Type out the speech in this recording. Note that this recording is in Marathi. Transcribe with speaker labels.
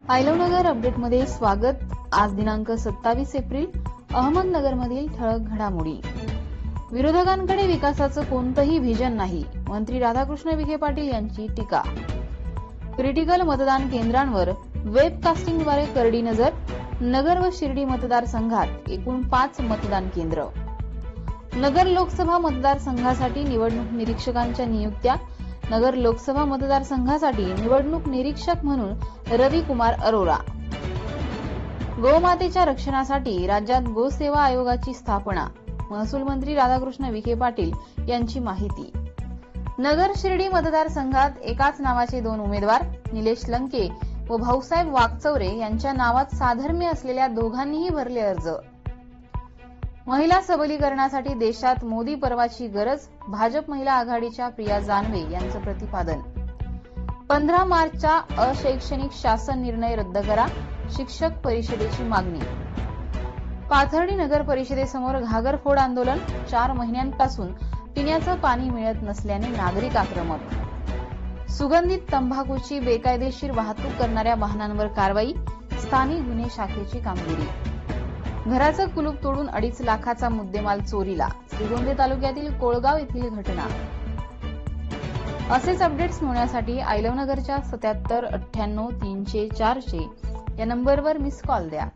Speaker 1: आयलवनगर अपडेटमध्ये स्वागत। आज दिनांक 27 एप्रिल। अहमदनगरमधील ठळक घडामोडी। विरोधकांकडे विकासाचं कोणतंही व्हिजन नाही, मंत्री राधाकृष्ण विखे पाटील यांची टीका। क्रिटिकल मतदान केंद्रांवर वेबकास्टिंगद्वारे करडी नजर। नगर व शिर्डी मतदारसंघात एकूण 5 मतदान केंद्र। नगर लोकसभा मतदारसंघासाठी निवडणूक निरीक्षकांच्या नियुक्त्या। नगर लोकसभा मतदारसंघासाठी निवडणूक निरीक्षक म्हणून रवी कुमार अरोरा। गोमातेच्या रक्षणासाठी राज्यात गोसेवा आयोगाची स्थापना। महसूल मंत्री राधाकृष्ण विखे पाटील यांची माहिती। नगर शिर्डी मतदारसंघात एकाच नावाचे 2 उमेदवार, निलेश लंके व भाऊसाहेब वाकचौरे यांच्या नावात साधर्म्य असलेल्या दोघांनीही भरले अर्ज। महिला सबलीकरणासाठी देशात मोदी पर्वाची गरज। भाजप महिला आघाडीच्या प्रिया जानवे यांचं प्रतिपादन। 15 मार्चचा अशैक्षणिक शासन निर्णय रद्द करा, शिक्षक परिषदेची मागणी। पाथर्डी नगर परिषदेसमोर घागरफोड आंदोलन। 4 महिन्यांपासून पिण्याचं पाणी मिळत नसल्याने नागरिक आक्रमक। सुगंधित तंबाखूची बेकायदेशीर वाहतूक करणाऱ्या वाहनांवर कारवाई। स्थानिक गुन्हे शाखेची कामगिरी। घराचं कुलूप तोडून 2.5 लाखाचा मुद्देमाल चोरीला। श्रीगोंदे तालुक्यातील कोळगाव येथील घटना। असेच अपडेट्स मिळवण्यासाठी आयलवनगरच्या 77 98 300 400 या नंबरवर मिस कॉल द्या।